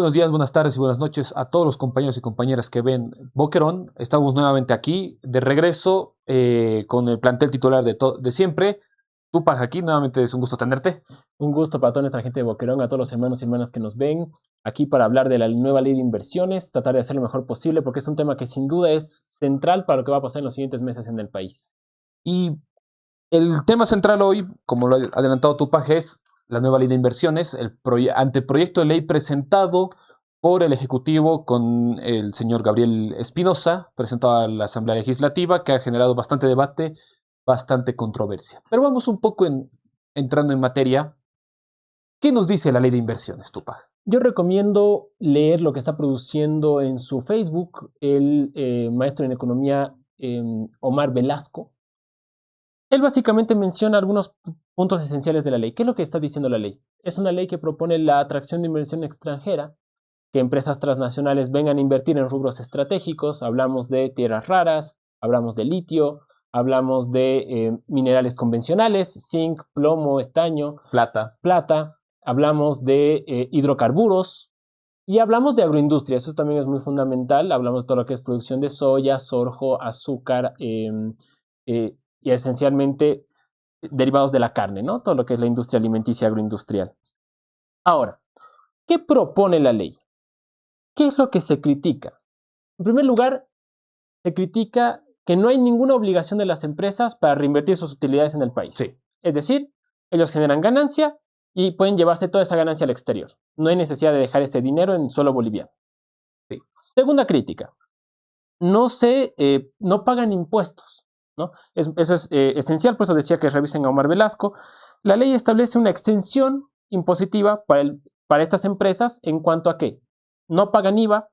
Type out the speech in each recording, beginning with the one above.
buenos días, buenas tardes y buenas noches a todos los compañeros y compañeras que ven Boquerón. Estamos nuevamente aquí, de regreso, con el plantel titular de siempre. Tupac aquí, nuevamente es un gusto tenerte. Un gusto para toda nuestra gente de Boquerón, a todos los hermanos y hermanas que nos ven, aquí para hablar de la nueva ley de inversiones, tratar de hacer lo mejor posible, porque es un tema que sin duda es central para lo que va a pasar en los siguientes meses en el país. Y el tema central hoy, como lo ha adelantado Tupac, es la nueva ley de inversiones, el anteproyecto de ley presentado por el Ejecutivo con el señor Gabriel Espinosa, presentado a la Asamblea Legislativa, que ha generado bastante debate, bastante controversia. Pero vamos un poco entrando en materia. ¿Qué nos dice la ley de inversiones, Tupac? Yo recomiendo leer lo que está produciendo en su Facebook el maestro en economía Omar Velasco. Él básicamente menciona algunos puntos esenciales de la ley. ¿Qué es lo que está diciendo la ley? Es una ley que propone la atracción de inversión extranjera, que empresas transnacionales vengan a invertir en rubros estratégicos. Hablamos de tierras raras, hablamos de litio, hablamos de minerales convencionales, zinc, plomo, estaño, plata, hablamos de hidrocarburos y hablamos de agroindustria. Eso también es muy fundamental. Hablamos de todo lo que es producción de soya, sorgo, azúcar, y esencialmente derivados de la carne, ¿no? Todo lo que es la industria alimenticia agroindustrial. Ahora, ¿qué propone la ley? ¿Qué es lo que se critica? En primer lugar, se critica que no hay ninguna obligación de las empresas para reinvertir sus utilidades en el país. Sí. Es decir, ellos generan ganancia y pueden llevarse toda esa ganancia al exterior. No hay necesidad de dejar ese dinero en suelo boliviano. Sí. Segunda crítica, no pagan impuestos, ¿no? Eso es esencial, por eso decía que revisen a Omar Velasco. La ley establece una exención impositiva para estas empresas en cuanto a que no pagan IVA,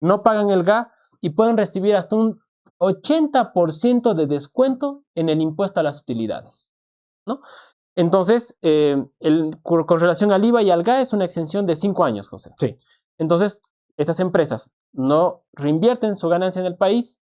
no pagan el GA y pueden recibir hasta un 80% de descuento en el impuesto a las utilidades, ¿no? Entonces, con relación al IVA y al GA es una exención de 5 años, José. Sí. Entonces, estas empresas no reinvierten su ganancia en el país,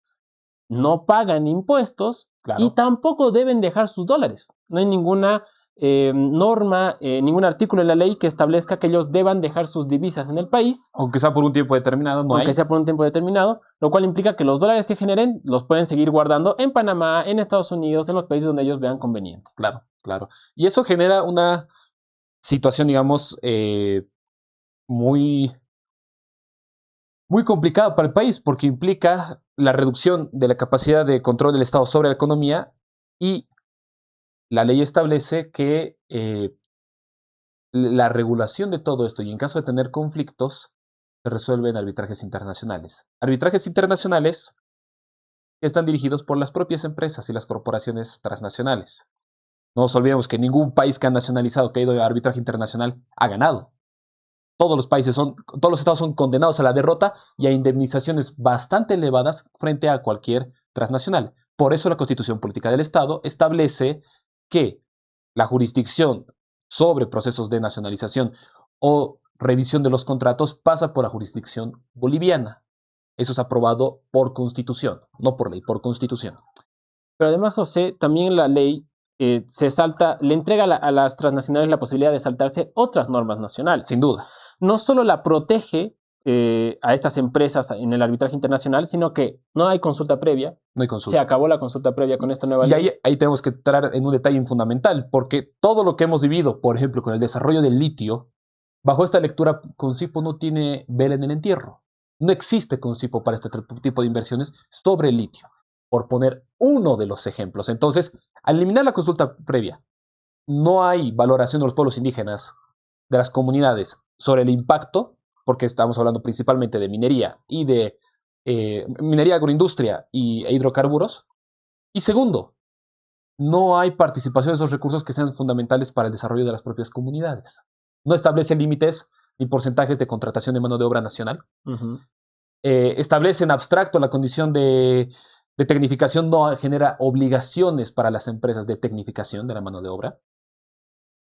no pagan impuestos, claro, y tampoco deben dejar sus dólares. No hay ninguna norma, ningún artículo en la ley que establezca que ellos deban dejar sus divisas en el país. Aunque sea por un tiempo determinado, aunque sea por un tiempo determinado, lo cual implica que los dólares que generen los pueden seguir guardando en Panamá, en Estados Unidos, en los países donde ellos vean conveniente. Claro, claro. Y eso genera una situación, digamos, muy complicada para el país, porque implica la reducción de la capacidad de control del Estado sobre la economía, y la ley establece que la regulación de todo esto, y en caso de tener conflictos, se resuelve en arbitrajes internacionales. Arbitrajes internacionales que están dirigidos por las propias empresas y las corporaciones transnacionales. No nos olvidemos que ningún país que ha nacionalizado, que ha ido a arbitraje internacional, ha ganado. Todos los estados son condenados a la derrota y a indemnizaciones bastante elevadas frente a cualquier transnacional. Por eso la Constitución Política del Estado establece que la jurisdicción sobre procesos de nacionalización o revisión de los contratos pasa por la jurisdicción boliviana. Eso es aprobado por Constitución, no por ley, por Constitución. Pero además, José, también la ley le entrega a las transnacionales la posibilidad de saltarse otras normas nacionales. Sin duda. No solo la protege a estas empresas en el arbitraje internacional, sino que no hay consulta previa. No hay consulta. Se acabó la consulta previa con esta nueva ley. Y ahí tenemos que entrar en un detalle fundamental, porque todo lo que hemos vivido, por ejemplo, con el desarrollo del litio, bajo esta lectura, Concipo no tiene vela en el entierro. No existe Concipo para este tipo de inversiones sobre el litio, por poner uno de los ejemplos. Entonces, al eliminar la consulta previa, no hay valoración de los pueblos indígenas, de las comunidades, sobre el impacto, porque estamos hablando principalmente de minería y de minería, agroindustria e hidrocarburos. Y segundo, no hay participación de esos recursos que sean fundamentales para el desarrollo de las propias comunidades. No establece límites ni porcentajes de contratación de mano de obra nacional. Establece en abstracto la condición de tecnificación, no genera obligaciones para las empresas de tecnificación de la mano de obra.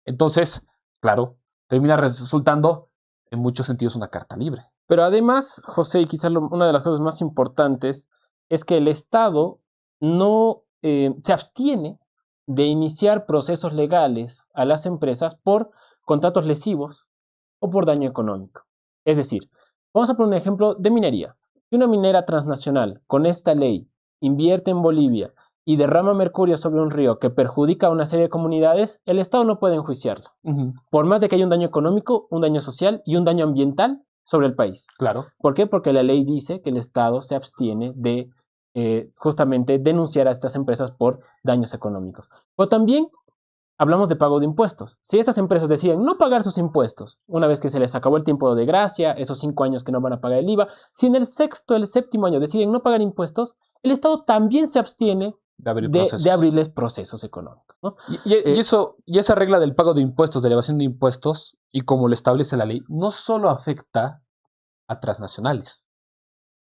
Entonces, claro, termina resultando en muchos sentidos una carta libre. Pero además, José, y quizás una de las cosas más importantes es que el Estado no se abstiene de iniciar procesos legales a las empresas por contratos lesivos o por daño económico. Es decir, Vamos a poner un ejemplo de minería. Si una minera transnacional con esta ley invierte en Bolivia y derrama mercurio sobre un río que perjudica a una serie de comunidades, el Estado no puede enjuiciarla. Por más de que haya un daño económico, un daño social y un daño ambiental sobre el país. Claro. ¿Por qué? Porque la ley dice que el Estado se abstiene de justamente denunciar a estas empresas por daños económicos. Pero también hablamos de pago de impuestos. Si estas empresas deciden no pagar sus impuestos, una vez que se les acabó el tiempo de gracia, esos 5 años que no van a pagar el IVA, si en el sexto, el séptimo año deciden no pagar impuestos, el Estado también se abstiene de abrirles procesos económicos, ¿no? Y esa regla del pago de impuestos, de elevación de impuestos, y como lo establece la ley, no solo afecta a transnacionales,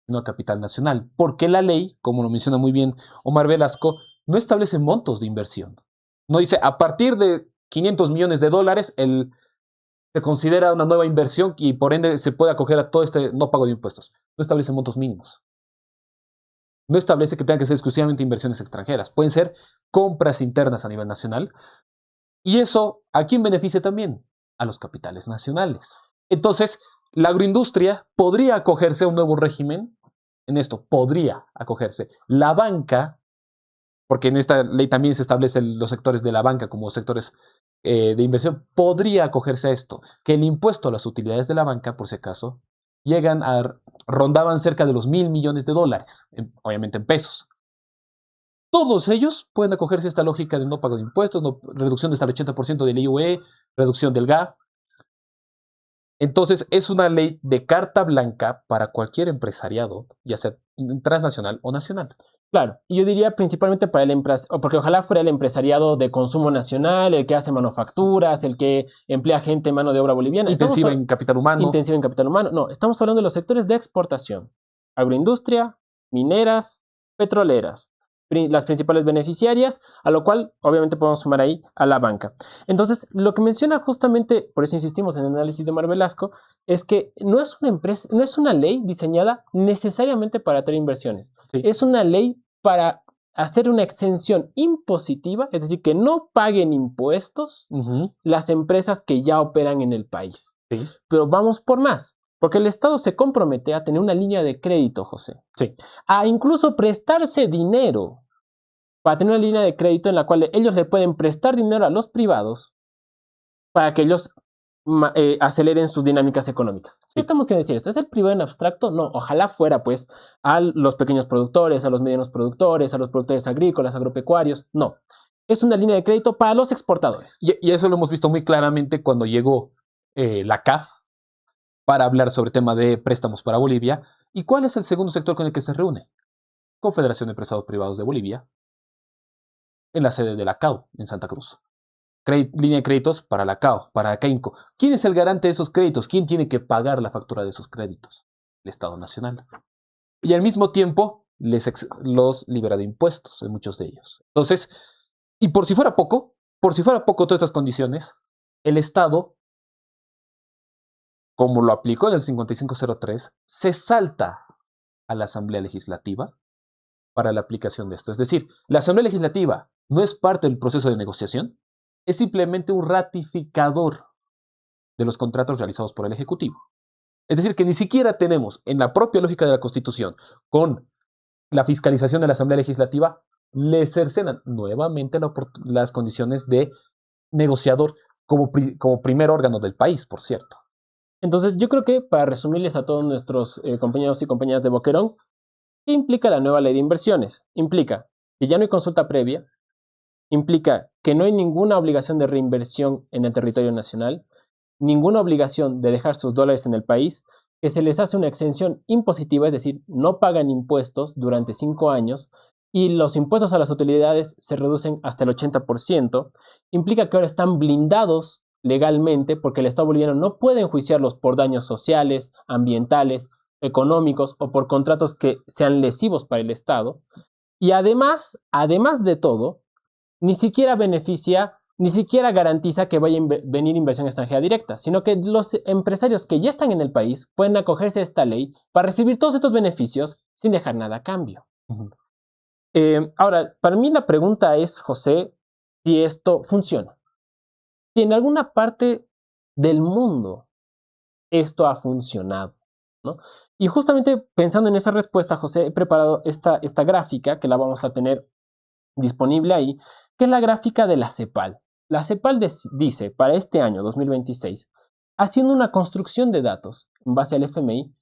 sino a capital nacional, porque la ley, como lo menciona muy bien Omar Velasco, no establece montos de inversión. No dice, a partir de 500 millones de dólares, se considera una nueva inversión y por ende se puede acoger a todo este no pago de impuestos. No establece montos mínimos. No establece que tengan que ser exclusivamente inversiones extranjeras. Pueden ser compras internas a nivel nacional. Y eso, ¿a quién beneficia también? A los capitales nacionales. Entonces, la agroindustria podría acogerse a un nuevo régimen. En esto, podría acogerse. La banca, porque en esta ley también se establecen los sectores de la banca como sectores de inversión, podría acogerse a esto. Que el impuesto a las utilidades de la banca, por si acaso, rondaban cerca de los 1.000 millones de dólares, obviamente en pesos. Todos ellos pueden acogerse a esta lógica de no pago de impuestos, reducción de hasta el 80% del IUE, reducción del GA. Entonces, es una ley de carta blanca para cualquier empresariado, ya sea transnacional o nacional. Claro, y yo diría principalmente para el empresariado, porque ojalá fuera el empresariado de consumo nacional, el que hace manufacturas, el que emplea gente, mano de obra boliviana. Intensiva en capital humano. Intensiva en capital humano. No, estamos hablando de los sectores de exportación. Agroindustria, mineras, petroleras. Las principales beneficiarias, a lo cual obviamente podemos sumar ahí a la banca. Entonces, lo que menciona justamente, por eso insistimos en el análisis de Omar Velasco, es que no es una empresa, no es una ley diseñada necesariamente para atraer inversiones. Sí. Es una ley para hacer una exención impositiva, es decir, que no paguen impuestos las empresas que ya operan en el país. Sí. Pero vamos por más. Porque el Estado se compromete a tener una línea de crédito, José. Sí. A incluso prestarse dinero para tener una línea de crédito en la cual ellos le pueden prestar dinero a los privados para que ellos aceleren sus dinámicas económicas. ¿Qué estamos queriendo decir esto? ¿Es el privado en abstracto? No, ojalá fuera pues a los pequeños productores, a los medianos productores, a los productores agrícolas, agropecuarios. No, es una línea de crédito para los exportadores. Y eso lo hemos visto muy claramente cuando llegó la CAF para hablar sobre el tema de préstamos para Bolivia. ¿Y cuál es el segundo sector con el que se reúne? Confederación de Empresarios Privados de Bolivia, en la sede de la CAO, en Santa Cruz. Línea de créditos para la CAO, para CAINCO. ¿Quién es el garante de esos créditos? ¿Quién tiene que pagar la factura de esos créditos? El Estado Nacional. Y al mismo tiempo los libera de impuestos en muchos de ellos. Entonces, y por si fuera poco todas estas condiciones, el Estado, como lo aplicó en el 5503, se salta a la Asamblea Legislativa para la aplicación de esto. Es decir, la Asamblea Legislativa no es parte del proceso de negociación, es simplemente un ratificador de los contratos realizados por el Ejecutivo. Es decir, que ni siquiera tenemos en la propia lógica de la Constitución, con la fiscalización de la Asamblea Legislativa, le cercenan nuevamente las condiciones de negociador como primer órgano del país, por cierto. Entonces, yo creo que para resumirles a todos nuestros compañeros y compañeras de Boquerón, ¿qué implica la nueva ley de inversiones? Implica que ya no hay consulta previa, implica que no hay ninguna obligación de reinversión en el territorio nacional, ninguna obligación de dejar sus dólares en el país, que se les hace una exención impositiva, es decir, no pagan impuestos durante 5 años y los impuestos a las utilidades se reducen hasta el 80%, implica que ahora están blindados legalmente porque el Estado boliviano no puede enjuiciarlos por daños sociales, ambientales, económicos o por contratos que sean lesivos para el Estado. Y además de todo, ni siquiera garantiza que vaya a venir inversión extranjera directa, sino que los empresarios que ya están en el país pueden acogerse a esta ley para recibir todos estos beneficios sin dejar nada a cambio. Ahora, para mí la pregunta es, José, si esto funciona. Si en alguna parte del mundo esto ha funcionado. ¿no? Y justamente pensando en esa respuesta, José, he preparado esta gráfica que la vamos a tener disponible ahí, que es la gráfica de la CEPAL. La CEPAL dice, para este año 2026, haciendo una construcción de datos en base al FMI,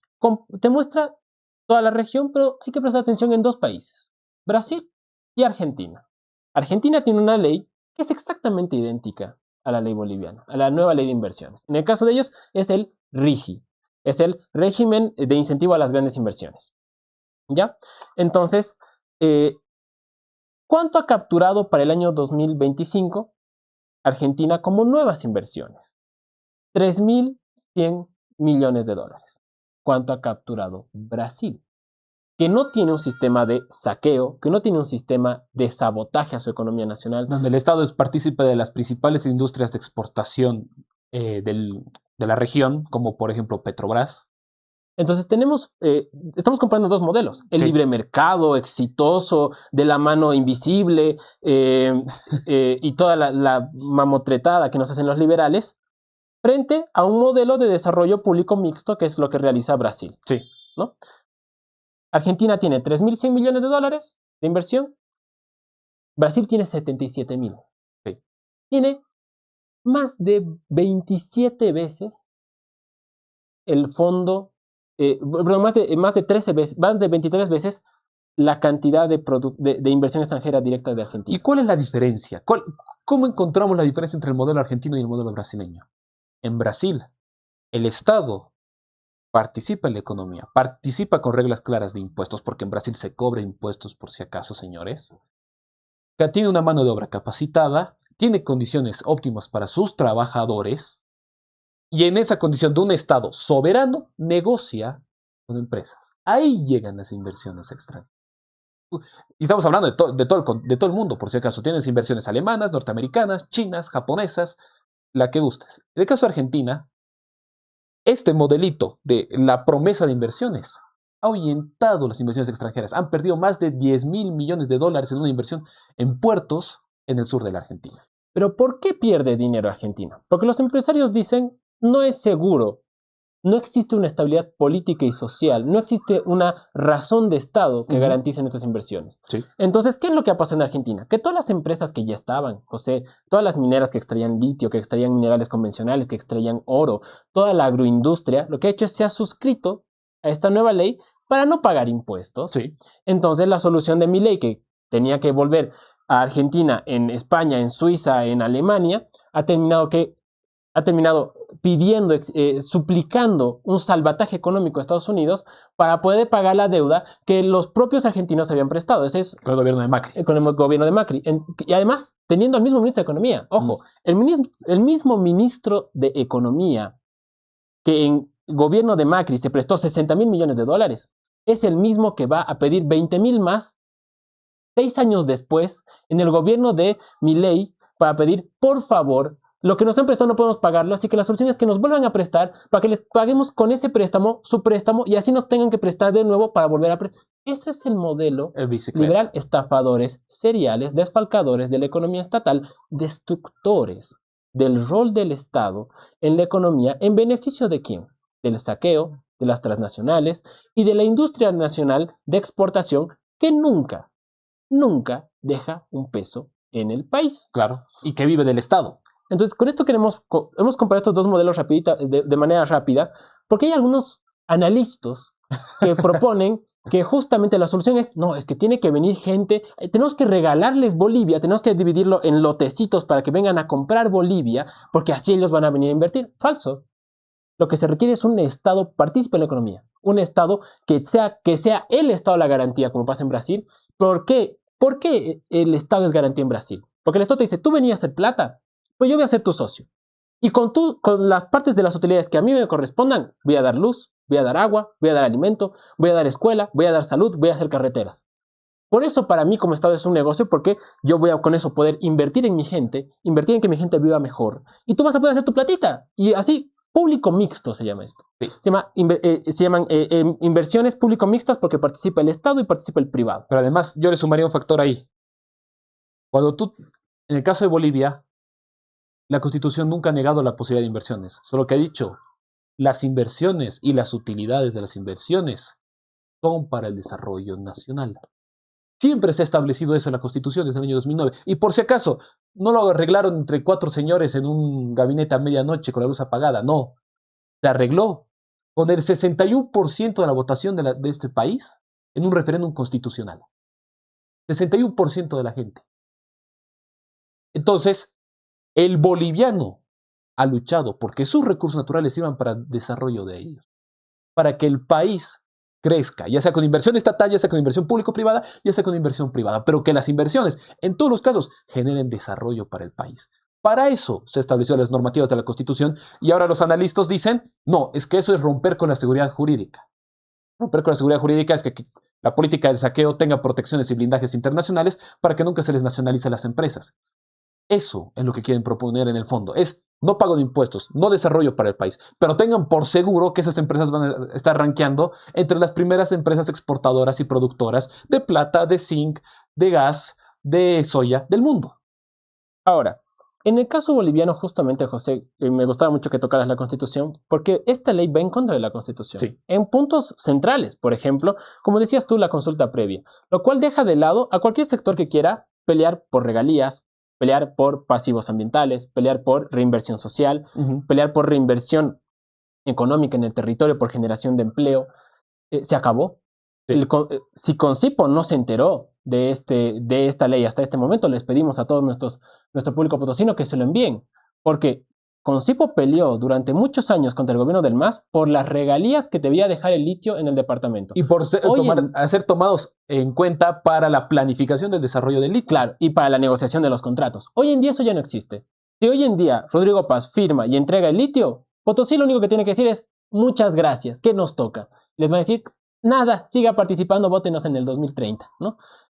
te muestra toda la región, pero hay que prestar atención en dos países, Brasil y Argentina. Argentina tiene una ley que es exactamente idéntica a la ley boliviana, a la nueva ley de inversiones. En el caso de ellos es el RIGI, es el régimen de incentivo a las grandes inversiones. ¿Ya? Entonces, ¿cuánto ha capturado para el año 2025 Argentina como nuevas inversiones? 3.100 millones de dólares. ¿Cuánto ha capturado Brasil? Que no tiene un sistema de saqueo, que no tiene un sistema de sabotaje a su economía nacional. Donde el Estado es partícipe de las principales industrias de exportación de la región, como por ejemplo Petrobras. Entonces estamos comparando dos modelos. El Sí. libre mercado exitoso, de la mano invisible y toda la mamotretada que nos hacen los liberales, frente a un modelo de desarrollo público mixto que es lo que realiza Brasil. Sí. ¿No? Argentina tiene 3.100 millones de dólares de inversión. Brasil tiene 77.000. Sí. Tiene más de 27 veces el fondo, más de 13 veces, más de 23 veces la cantidad de inversión extranjera directa de Argentina. ¿Y cuál es la diferencia? ¿Cómo encontramos la diferencia entre el modelo argentino y el modelo brasileño? En Brasil, el Estado participa en la economía, participa con reglas claras de impuestos, porque en Brasil se cobra impuestos por si acaso, señores. Tiene una mano de obra capacitada, tiene condiciones óptimas para sus trabajadores, y en esa condición de un Estado soberano, negocia con empresas. Ahí llegan las inversiones extranjeras. Y estamos hablando de todo el mundo, por si acaso. Tienes inversiones alemanas, norteamericanas, chinas, japonesas, la que gustes. En el caso de Argentina, este modelito de la promesa de inversiones ha ahuyentado las inversiones extranjeras. Han perdido más de 10.000 millones de dólares en una inversión en puertos en el sur de la Argentina. Pero ¿por qué pierde dinero Argentina? Porque los empresarios dicen, no es seguro, no existe una estabilidad política y social, no existe una razón de Estado que garantice nuestras inversiones. Sí. Entonces, ¿qué es lo que ha pasado en Argentina? Que todas las empresas que ya estaban, José, todas las mineras que extraían litio, que extraían minerales convencionales, que extraían oro, toda la agroindustria, lo que ha hecho es se ha suscrito a esta nueva ley para no pagar impuestos. Sí. Entonces, la solución de Milei, que tenía que volver a Argentina, en España, en Suiza, en Alemania, ha terminado pidiendo, suplicando un salvataje económico a Estados Unidos para poder pagar la deuda que los propios argentinos habían prestado. Ese es con el gobierno de Macri. Con el gobierno de Macri. Y además, teniendo al mismo ministro de Economía. Ojo, el mismo ministro de Economía que en gobierno de Macri se prestó 60.000 millones de dólares, es el mismo que va a pedir 20.000 más 6 años después en el gobierno de Milei para pedir, por favor, lo que nos han prestado no podemos pagarlo, así que la solución es que nos vuelvan a prestar para que les paguemos con ese préstamo, su préstamo, y así nos tengan que prestar de nuevo para volver a prestar. Ese es el modelo liberal, estafadores seriales, desfalcadores de la economía estatal, destructores del rol del Estado en la economía, ¿en beneficio de quién? Del saqueo, de las transnacionales y de la industria nacional de exportación que nunca deja un peso en el país. Claro, y que vive del Estado. Entonces, con esto hemos comparado estos dos modelos de manera rápida, porque hay algunos analistas que proponen que justamente la solución es, no, es que tiene que venir gente, tenemos que regalarles Bolivia, tenemos que dividirlo en lotecitos para que vengan a comprar Bolivia, porque así ellos van a venir a invertir. Falso. Lo que se requiere es un Estado partícipe en la economía, un Estado que sea el Estado la garantía, como pasa en Brasil. ¿Por qué? ¿Por qué el Estado es garantía en Brasil? Porque el Estado te dice, tú venías a hacer plata, pues yo voy a ser tu socio. Y con las partes de las utilidades que a mí me correspondan, voy a dar luz, voy a dar agua, voy a dar alimento, voy a dar escuela, voy a dar salud, voy a hacer carreteras. Por eso para mí como Estado es un negocio, porque yo voy a con eso poder invertir en mi gente, invertir en que mi gente viva mejor. Y tú vas a poder hacer tu platita. Y así, público mixto se llama esto. Sí. Se llaman inversiones público mixtas porque participa el Estado y participa el privado. Pero además yo le sumaría un factor ahí. Cuando en el caso de Bolivia, la Constitución nunca ha negado la posibilidad de inversiones, solo que ha dicho, las inversiones y las utilidades de las inversiones son para el desarrollo nacional. Siempre se ha establecido eso en la Constitución desde el año 2009. Y por si acaso, no lo arreglaron entre 4 señores en un gabinete a medianoche con la luz apagada. No, se arregló con el 61% de la votación de este país en un referéndum constitucional. 61% de la gente. Entonces, el boliviano ha luchado porque sus recursos naturales iban para el desarrollo de ellos, para que el país crezca, ya sea con inversión estatal, ya sea con inversión público-privada, ya sea con inversión privada, pero que las inversiones, en todos los casos, generen desarrollo para el país. Para eso se establecieron las normativas de la Constitución y ahora los analistas dicen, no, es que eso es romper con la seguridad jurídica. Romper con la seguridad jurídica es que la política del saqueo tenga protecciones y blindajes internacionales para que nunca se les nacionalice las empresas. Eso es lo que quieren proponer en el fondo. Es no pago de impuestos, no desarrollo para el país, pero tengan por seguro que esas empresas van a estar rankeando entre las primeras empresas exportadoras y productoras de plata, de zinc, de gas, de soya del mundo. Ahora, en el caso boliviano, justamente, José, me gustaba mucho que tocaras la Constitución, porque esta ley va en contra de la Constitución. Sí. En puntos centrales, por ejemplo, como decías tú, la consulta previa, lo cual deja de lado a cualquier sector que quiera pelear por regalías, pelear por pasivos ambientales, pelear por reinversión social, pelear por reinversión económica en el territorio, por generación de empleo. Se acabó. Sí. Si Concipo no se enteró de esta ley hasta este momento, les pedimos a todos nuestro público potosino que se lo envíen, porque Concipo peleó durante muchos años contra el gobierno del MAS por las regalías que debía dejar el litio en el departamento. Y por ser tomados en cuenta para la planificación del desarrollo del litio. Claro, y para la negociación de los contratos. Hoy en día eso ya no existe. Si hoy en día Rodrigo Paz firma y entrega el litio, Potosí lo único que tiene que decir es muchas gracias, ¿qué nos toca? Les va a decir, nada, siga participando, vótenos en el 2030, ¿no?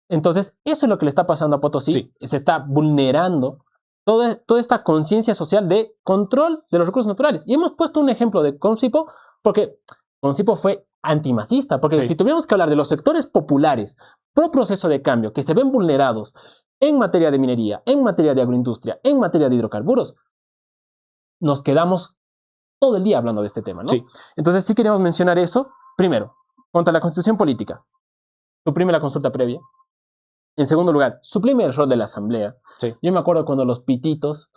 Entonces, eso es lo que le está pasando a Potosí. Sí. Se está vulnerando toda esta conciencia social de control de los recursos naturales. Y hemos puesto un ejemplo de Concipo, porque Concipo fue antimacista, porque Sí. si tuviéramos que hablar de los sectores populares pro proceso de cambio que se ven vulnerados en materia de minería, en materia de agroindustria, en materia de hidrocarburos, nos quedamos todo el día hablando de este tema, ¿no? Sí. Entonces sí queremos mencionar eso. Primero, contra la constitución política, suprime la consulta previa. En segundo lugar, suprime el rol de la asamblea. Sí. Yo me acuerdo cuando los pititas,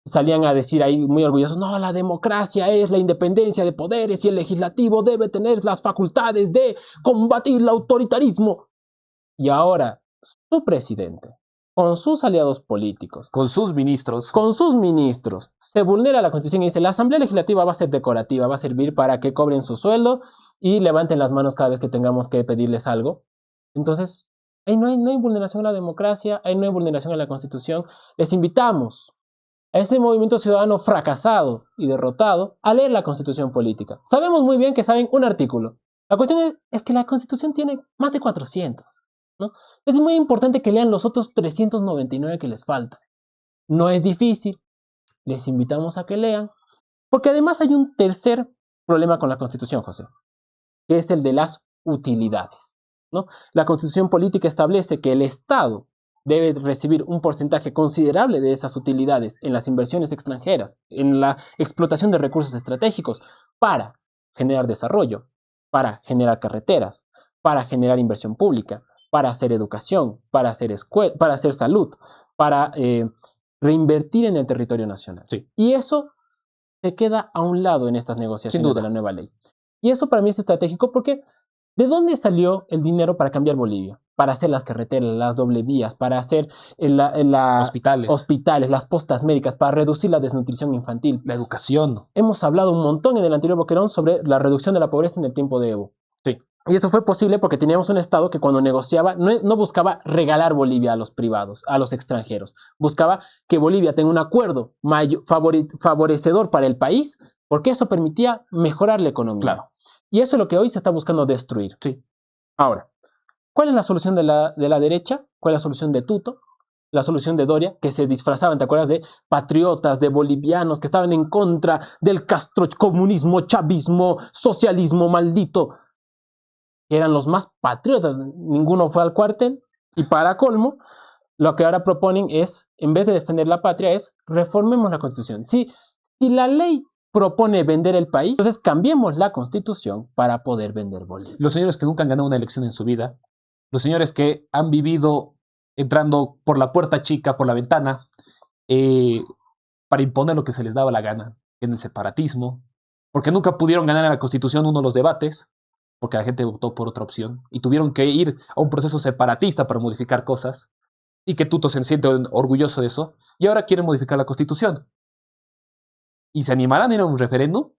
salían a decir ahí muy orgullosos, no, la democracia es la independencia de poderes y el legislativo debe tener las facultades de combatir el autoritarismo. Y ahora, su presidente, con sus aliados políticos, con sus ministros, se vulnera la Constitución y dice, la Asamblea Legislativa va a ser decorativa, va a servir para que cobren su sueldo y levanten las manos cada vez que tengamos que pedirles algo. Entonces, ahí no hay vulneración a la democracia, ahí no hay vulneración a la Constitución. Les invitamos a ese movimiento ciudadano fracasado y derrotado a leer la Constitución política. Sabemos muy bien que saben un artículo. La cuestión es que la Constitución tiene más de 400, ¿no? Es muy importante que lean los otros 399 que les faltan. No es difícil, les invitamos a que lean, porque además hay un tercer problema con la Constitución, José, que es el de las utilidades, ¿no? La Constitución política establece que el Estado debe recibir un porcentaje considerable de esas utilidades en las inversiones extranjeras, en la explotación de recursos estratégicos, para generar desarrollo, para generar carreteras, para generar inversión pública, para hacer educación, para hacer para hacer salud, para reinvertir en el territorio nacional. Sí. Y eso se queda a un lado en estas negociaciones de la nueva ley. Y eso para mí es estratégico porque ¿de dónde salió el dinero para cambiar Bolivia? Para hacer las carreteras, las doble vías, para hacer hospitales, las postas médicas, para reducir la desnutrición infantil. La educación. Hemos hablado un montón en el anterior Boquerón sobre la reducción de la pobreza en el tiempo de Evo. Sí. Y eso fue posible porque teníamos un Estado que cuando negociaba no buscaba regalar Bolivia a los privados, a los extranjeros. Buscaba que Bolivia tenga un acuerdo favorecedor para el país porque eso permitía mejorar la economía. Claro. Y eso es lo que hoy se está buscando destruir. Sí. Ahora, ¿cuál es la solución de la derecha? ¿Cuál es la solución de Tuto? La solución de Doria, que se disfrazaban, ¿te acuerdas? De patriotas, de bolivianos que estaban en contra del castrocomunismo, chavismo, socialismo maldito. Que eran los más patriotas. Ninguno fue al cuartel. Y para colmo, lo que ahora proponen es, en vez de defender la patria, es reformemos la Constitución. Si la ley propone vender el país, entonces cambiemos la constitución para poder vender Bolivia. Los señores que nunca han ganado una elección en su vida, los señores que han vivido entrando por la puerta chica, por la ventana, para imponer lo que se les daba la gana, en el separatismo, porque nunca pudieron ganar en la constitución uno de los debates, porque la gente votó por otra opción, y tuvieron que ir a un proceso separatista para modificar cosas, y que Tuto se siente orgulloso de eso, y ahora quieren modificar la constitución. ¿Y se animarán a ir a un referéndum?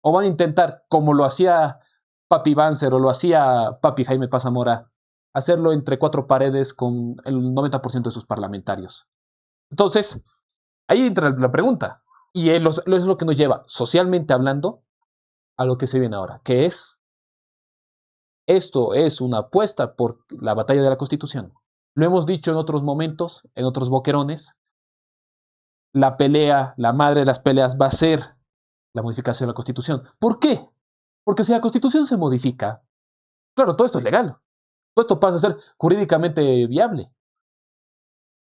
¿O van a intentar, como lo hacía Papi Banzer o lo hacía Papi Jaime Paz Zamora, hacerlo entre cuatro paredes con el 90% de sus parlamentarios? Entonces, ahí entra la pregunta. Y es lo que nos lleva, socialmente hablando, a lo que se viene ahora, que es, esto es una apuesta por la batalla de la Constitución. Lo hemos dicho en otros momentos, en otros boquerones, la pelea, la madre de las peleas va a ser la modificación de la Constitución. ¿Por qué? Porque si la Constitución se modifica, claro, todo esto es legal. Todo esto pasa a ser jurídicamente viable.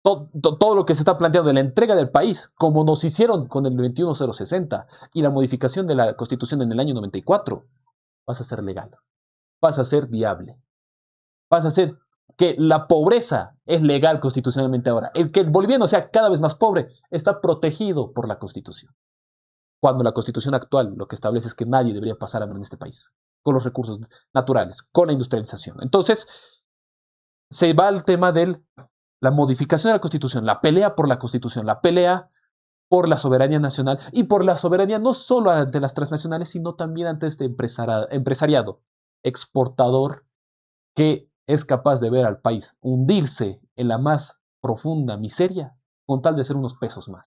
Todo lo que se está planteando de la entrega del país, como nos hicieron con el 21060 y la modificación de la Constitución en el año 94, pasa a ser legal, pasa a ser viable, pasa a ser que la pobreza es legal constitucionalmente ahora. El que el boliviano sea cada vez más pobre está protegido por la Constitución. Cuando la Constitución actual lo que establece es que nadie debería pasar hambre en este país, con los recursos naturales, con la industrialización. Entonces, se va al tema de la modificación de la Constitución, la pelea por la Constitución, la pelea por la soberanía nacional y por la soberanía no solo ante las transnacionales, sino también ante este empresariado exportador que es capaz de ver al país hundirse en la más profunda miseria con tal de ser unos pesos más.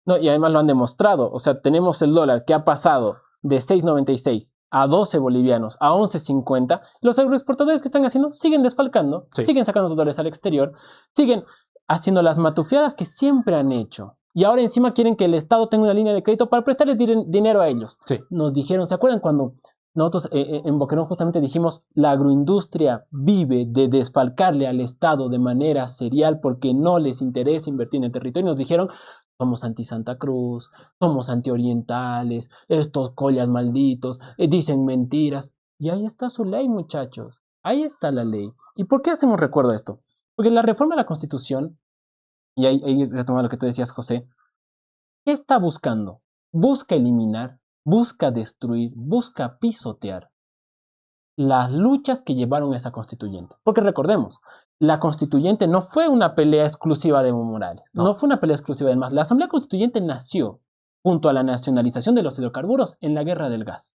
No, y además lo han demostrado. O sea, tenemos el dólar que ha pasado de 6,96 a 12 bolivianos a 11,50. Los agroexportadores que están haciendo siguen desfalcando, Sí. siguen sacando sus dólares al exterior, siguen haciendo las matufiadas que siempre han hecho. Y ahora encima quieren que el Estado tenga una línea de crédito para prestarles dinero a ellos. Sí. Nos dijeron, ¿se acuerdan cuando nosotros en Boquerón justamente dijimos la agroindustria vive de desfalcarle al Estado de manera serial porque no les interesa invertir en el territorio? Y nos dijeron, somos anti-Santa Cruz, somos anti-orientales, estos collas malditos, dicen mentiras. Y ahí está su ley, muchachos. Ahí está la ley. ¿Y por qué hacemos recuerdo a esto? Porque la reforma de la Constitución, y ahí retomando lo que tú decías, José, ¿qué está buscando? Busca eliminar, busca destruir, busca pisotear las luchas que llevaron a esa constituyente. Porque recordemos, la constituyente no fue una pelea exclusiva de Evo Morales, no fue una pelea exclusiva de MAS. La Asamblea Constituyente nació junto a la nacionalización de los hidrocarburos en la Guerra del Gas.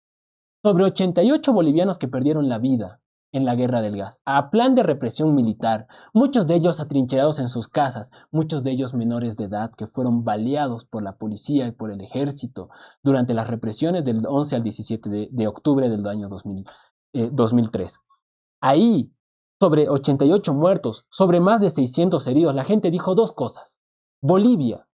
Sobre 88 bolivianos que perdieron la vida en la Guerra del Gas, a plan de represión militar, muchos de ellos atrincherados en sus casas, muchos de ellos menores de edad que fueron baleados por la policía y por el ejército durante las represiones del 11 al 17 de octubre del año 2003. Ahí, sobre 88 muertos, sobre más de 600 heridos, la gente dijo dos cosas. Bolivia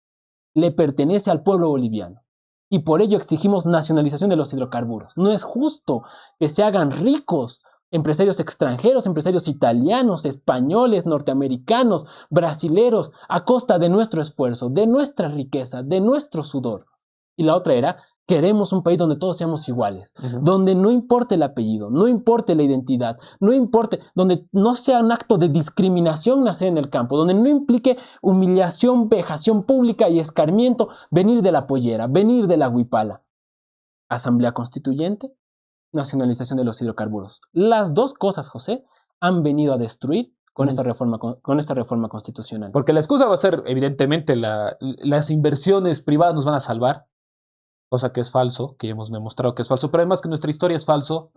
le pertenece al pueblo boliviano y por ello exigimos nacionalización de los hidrocarburos. No es justo que se hagan ricos empresarios extranjeros, empresarios italianos, españoles, norteamericanos, brasileros, a costa de nuestro esfuerzo, de nuestra riqueza, de nuestro sudor. Y la otra era, queremos un país donde todos seamos iguales, donde no importe el apellido, no importe la identidad, no importe, donde no sea un acto de discriminación nacer en el campo, donde no implique humillación, vejación pública y escarmiento venir de la pollera, venir de la huipala. Asamblea Constituyente, nacionalización de los hidrocarburos. Las dos cosas, José, han venido a destruir con esta reforma constitucional. Porque la excusa va a ser, evidentemente, las inversiones privadas nos van a salvar, cosa que es falso, que hemos demostrado que es falso, pero además que nuestra historia es falso,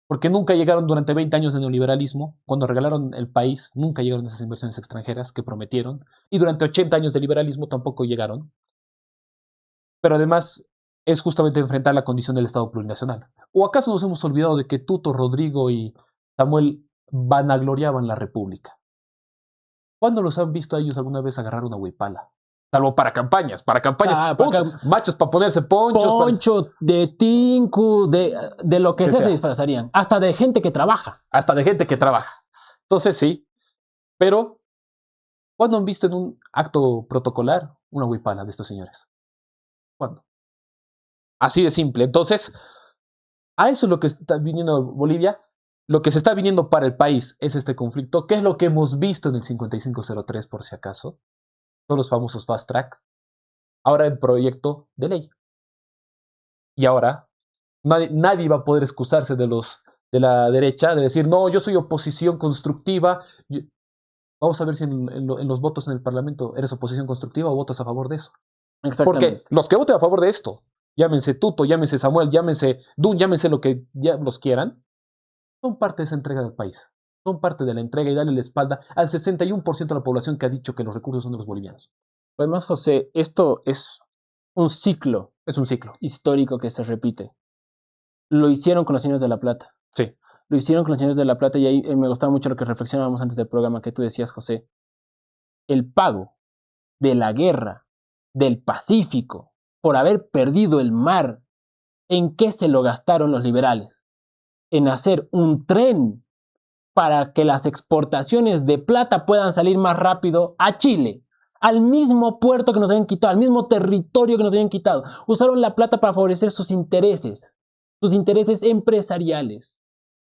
porque nunca llegaron durante 20 años de neoliberalismo, cuando regalaron el país, nunca llegaron esas inversiones extranjeras que prometieron, y durante 80 años de liberalismo tampoco llegaron. Pero además es justamente enfrentar la condición del Estado plurinacional. ¿O acaso nos hemos olvidado de que Tuto, Rodrigo y Samuel vanagloriaban la República? ¿Cuándo los han visto a ellos alguna vez agarrar una huipala? Salvo para campañas, machos para ponerse ponchos. Poncho, de tinku, de lo que sea se disfrazarían. Hasta de gente que trabaja. Hasta de gente que trabaja. Entonces sí, pero ¿cuándo han visto en un acto protocolar una huipala de estos señores? ¿Cuándo? Así de simple. Entonces, a eso es lo que está viniendo Bolivia. Lo que se está viniendo para el país es este conflicto, que es lo que hemos visto en el 5503, por si acaso. Son los famosos fast track. Ahora el proyecto de ley. Y ahora nadie va a poder excusarse de la derecha, de decir, no, yo soy oposición constructiva. Vamos a ver si en los votos en el Parlamento eres oposición constructiva o votas a favor de eso. Porque los que voten a favor de esto, llámense Tuto, llámense Samuel, llámense Dun, llámense lo que ya los quieran, son parte de esa entrega del país. Son parte de la entrega y darle la espalda al 61% de la población que ha dicho que los recursos son de los bolivianos. Además, José, esto es un ciclo. Es un ciclo histórico que se repite. Lo hicieron con los señores de La Plata. Sí. Lo hicieron con los señores de La Plata y ahí me gustaba mucho lo que reflexionábamos antes del programa que tú decías, José. El pago de la guerra del Pacífico por haber perdido el mar, ¿en qué se lo gastaron los liberales? En hacer un tren para que las exportaciones de plata puedan salir más rápido a Chile, al mismo puerto que nos habían quitado, al mismo territorio que nos habían quitado. Usaron la plata para favorecer sus intereses empresariales.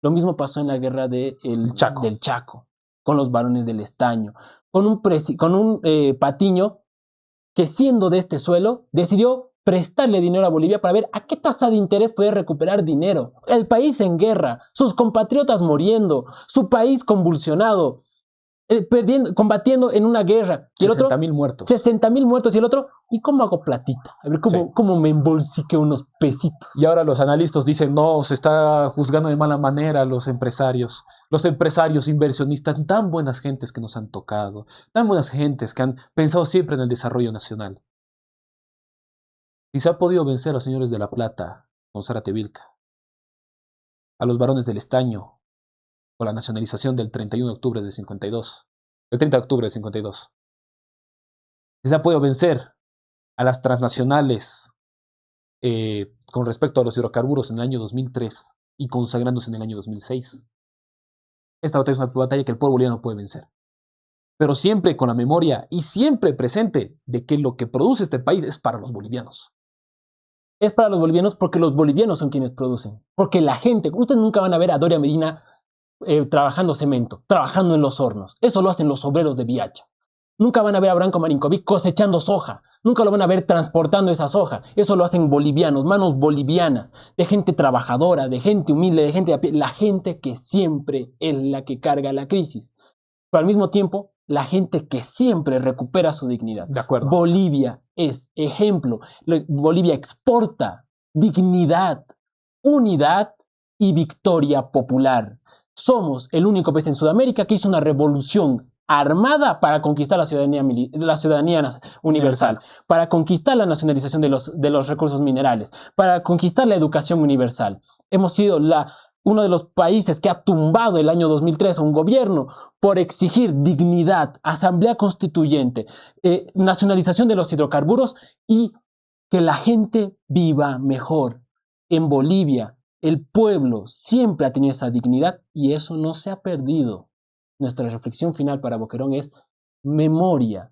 Lo mismo pasó en la guerra del Chaco, con los varones del estaño, con un Patiño que, siendo de este suelo, decidió prestarle dinero a Bolivia para ver a qué tasa de interés puede recuperar dinero. El país en guerra, sus compatriotas muriendo, su país convulsionado, combatiendo en una guerra. Y 60.000 muertos. 60.000 muertos. Y el otro, ¿y cómo hago platita? A ver, ¿cómo me embolsique unos pesitos? Y ahora los analistas dicen, no, se está juzgando de mala manera a los empresarios. Los empresarios inversionistas, tan buenas gentes que nos han tocado, tan buenas gentes que han pensado siempre en el desarrollo nacional. Si se ha podido vencer a los señores de La Plata con Zárate Vilca, a los varones del estaño con la nacionalización del 31 de octubre del 52, el 30 de octubre del 52, si se ha podido vencer a las transnacionales con respecto a los hidrocarburos en el año 2003 y consagrándose en el año 2006, esta batalla es una batalla que el pueblo boliviano puede vencer. Pero siempre con la memoria y siempre presente de que lo que produce este país es para los bolivianos. Es para los bolivianos porque los bolivianos son quienes producen. Porque la gente, ustedes nunca van a ver a Doria Medina trabajando cemento, trabajando en los hornos. Eso lo hacen los obreros de Viacha. Nunca van a ver a Branco Marinkovic cosechando soja. Nunca lo van a ver transportando esa soja. Eso lo hacen bolivianos, manos bolivianas, de gente trabajadora, de gente humilde, de gente de a pie. La gente que siempre es la que carga la crisis. Pero al mismo tiempo, la gente que siempre recupera su dignidad. De acuerdo. Bolivia es ejemplo. Bolivia exporta dignidad, unidad y victoria popular. Somos el único país en Sudamérica que hizo una revolución armada para conquistar la ciudadanía universal, para conquistar la nacionalización de los recursos minerales, para conquistar la educación universal. Hemos sido uno de los países que ha tumbado el año 2003 a un gobierno por exigir dignidad, asamblea constituyente, nacionalización de los hidrocarburos y que la gente viva mejor. En Bolivia, el pueblo siempre ha tenido esa dignidad y eso no se ha perdido. Nuestra reflexión final para Boquerón es memoria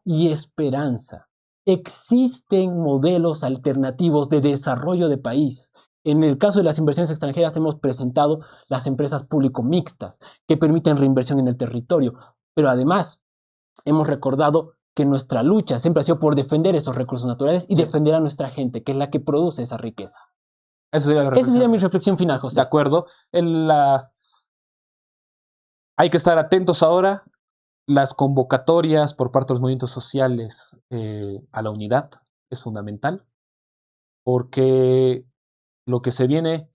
y esperanza. Existen modelos alternativos de desarrollo de país. En el caso de las inversiones extranjeras hemos presentado las empresas público-mixtas que permiten reinversión en el territorio, pero además hemos recordado que nuestra lucha siempre ha sido por defender esos recursos naturales y defender a nuestra gente, que es la que produce esa riqueza. Esa sería mi reflexión final, José. De acuerdo. Hay que estar atentos ahora. Las convocatorias por parte de los movimientos sociales a la unidad es fundamental, porque lo que se vienen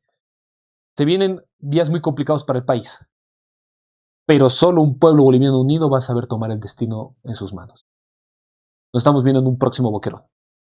días muy complicados para el país, pero solo un pueblo boliviano unido va a saber tomar el destino en sus manos. Nos estamos viendo en un próximo Boquerón.